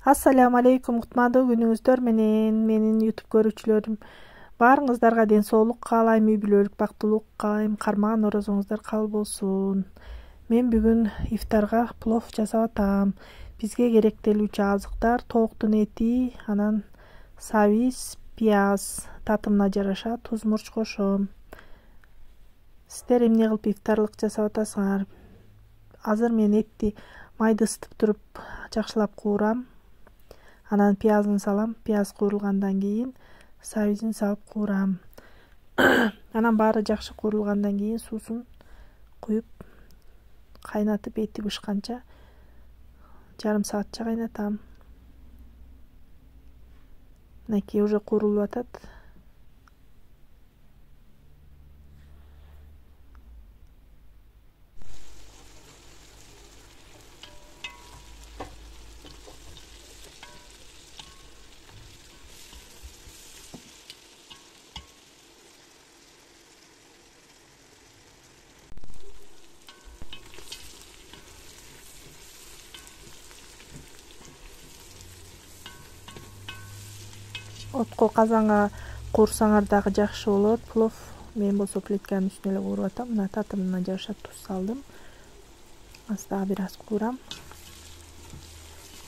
Ассаламу алейкум, кутмандуу күнүңүздөр менен менин YouTube көрүүчүлөрүм. Баарыңыздарга ден соолук каалайм, үй бүлөлүк бактылык каалайм, кармаган орозоңуздар кабыл болсун. Мен бүгүн ифтарга плов жасап атам. Бизге керектелүүчү азыктар тооктун эти, анан сабиз, пияз, татымына жараша туз мурч кошом. Сиздер эмне кылып ифтарлык жасап атасыңар? Азыр мен этти майды ысытып туруп жакшылап куурам. Анан пиязын салам. Пияз куурулгандан кийин сабизин салып куурам. Анан баары жакшы куурулгандан кийин суусун куюп кайнатып, эти бышканча жарым саатча кайнатам. Мынакей уже куурулуп атат. Отко казанга куурсаңар дагы жакшы болот. Плов мен болсо плитканын үстүнө эле кууруп атам. Мына татымына жараша туз салдым. Азыр дагы бир аз куурам.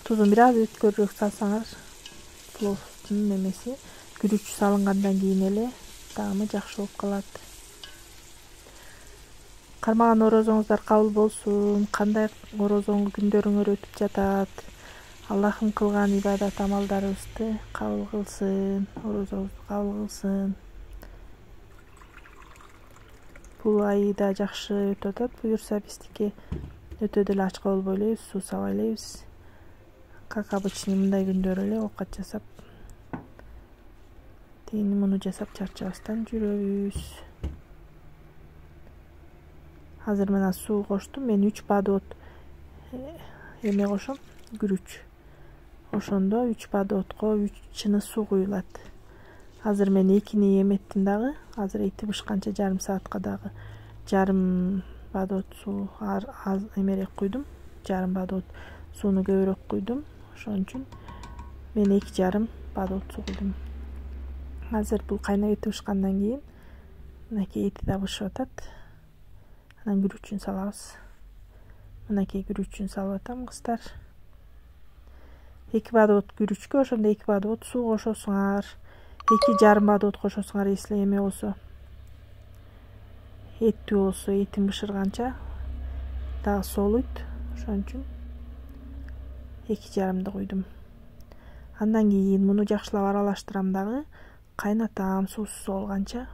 Тузун бир аз өткөрүрөөк салсаңар, пловдун немеси күрүч салынгандан кийин эле таамы жакшы болуп калат. Кармаган орозоңуздар кабыл болсун. Кандай орозоң күндөрүңөр өтүп жатат? Аллахым кылган ибадат амалдарыбызды кабыл кылсын, орозобузду кабыл кылсын. Бул ай да жакшы өтүп атат. Буюрса биздики өтө деле ачка болбой элебиз, суу сабай элебиз. Как обычный мындай күндөр эле оокат жасап, тени муну жасап чарчабастан жүрөбүз. Азыр мына суу коштум. Мен 3 подвод эме кошом, күрүч. Ошондо 3 подводко 3 чыны суу куюлат. Азыр мен 2-ни эметтим дагы. Азыр эти бышканча жарым саатка дагы жарым подвод суу аз эмерээк куйдум. Жарым подвод сууну көбүрөөк куйдум. Ошон үчүн мен 2,5 подвод суу куйдум. Азыр бул кайнап эти бышкандан кийин мынакей эти да бышып атат. Анан күрүчүн салабыз. Мынакей күрүчүн салып атам, кыздар. 2 подвод күрүчкө ошондо 2 подвод суу кошосуңар. 2,5 подвод кошосуңар, если эме болсо. Эттүү болсо этин бышырганча дагы соолойт. Ошон үчүн 2,5 куйдум. Андан кийин муну жакшылап аралаштырам дагы, кайнатам суусу соолганча.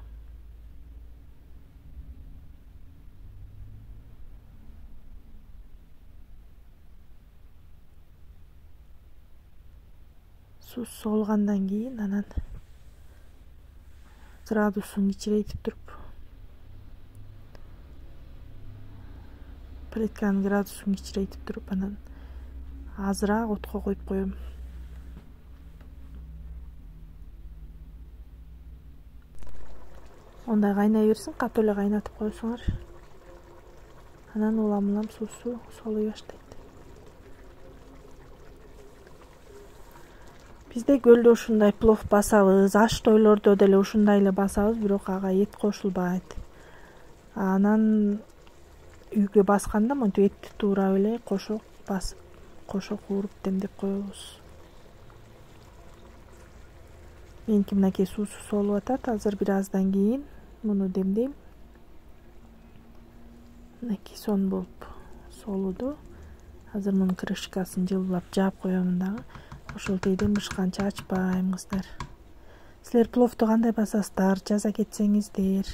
Суу соолгандан кийин анан градусун кичирейтип туруп, плитканын градусун кичирейтип туруп, анан азыраак отко коюп коем. Ондай кайнай берсин, катуу эле кайнатып коесуңар. Анан улам суусу соолой баштайт. Бизде көлдө ушундай плов басабыз, аш тойлордо деле ушундай эле басабыз, бирок ага эт кошулбайт. Анан үйгө басканда монтип этти туурап эле кошо басып, кошо кууруп демдеп коебуз. Меники мынакей суусу соолуп атат. Азыр бир аздан кийин муну демдейм. Мынакей сон болуп соолуду. Азыр мунун крышкасын жылуулап жаап коемун дагы. Ошол тийден бышканча ачпайм, кыздар. Силер пловду кандай басасыздар? Жаза кетсеңиздер.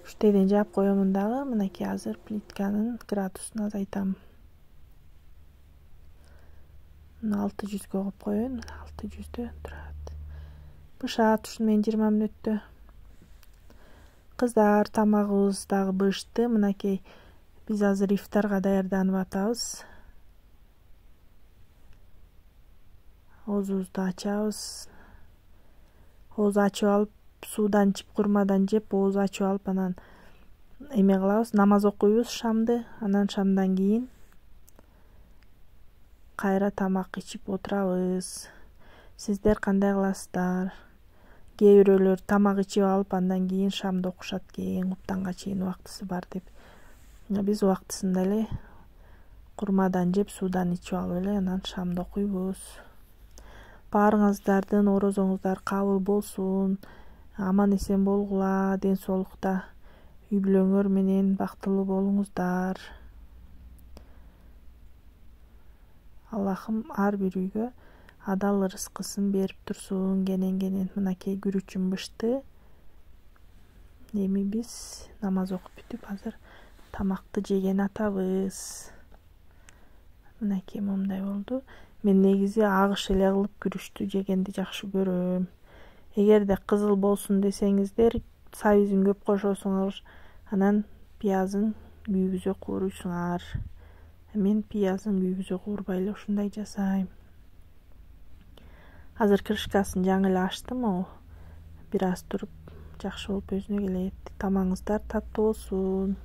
Уштейден жаап коемун дагы. Мынакей азыр плитканын градусун азайтам. 600 коюп коеюн. 600дө турат. Бышат ушуну менен 20 мүнөттө. Кыздар, тамагыбыз дагы бышты. Мынакей биз азыр ифтарга даярданып атабыз. Оозубузду ачабыз. Ооз ачып алып, суудан ичип, курмадан жеп, ооз ачып алып, анан эме кылабыз, намаз окуйбуз шамды. Анан шамдан кийин кайра тамак ичип отурабыз. Сиздер кандай кыласыздар? Кээ бирөөлөр тамак ичип алып андан кийин шамды окушат экен, куптанга чейин убактысы бар деп. Биз убактысында эле курмадан жеп, суудан ичип алып эле анан шамды окуйбуз. Баарыңыздардын орозоңуздар кабыл болсун. Аман эсен болгула, ден соолукта үй бүлөңөр менен бактылуу болуңуздар. Аллахым ар бир үйгө адал ырыскысын берип турсун. Кенен мынакей күрүчүм бышты. Эми биз намаз окуп бүтүп азыр тамакты жеген атабыз. Мынакей момундай болду. Мен негизи агыш эле кылып күрүчтү жегенди жакшы көрөм. Эгерде кызыл болсун десеңиздер, сабизин көп кошосуңар, анан пиязын күйгүзө кууруйсуңар. Мен пиязын күйгүзө куурбай эле ушундай жасайм. Азыр крышкасын жаңы эле ачтым. Бир аз туруп жакшы болуп өзүнө келет. Тамагыңыздар таттуу болсун.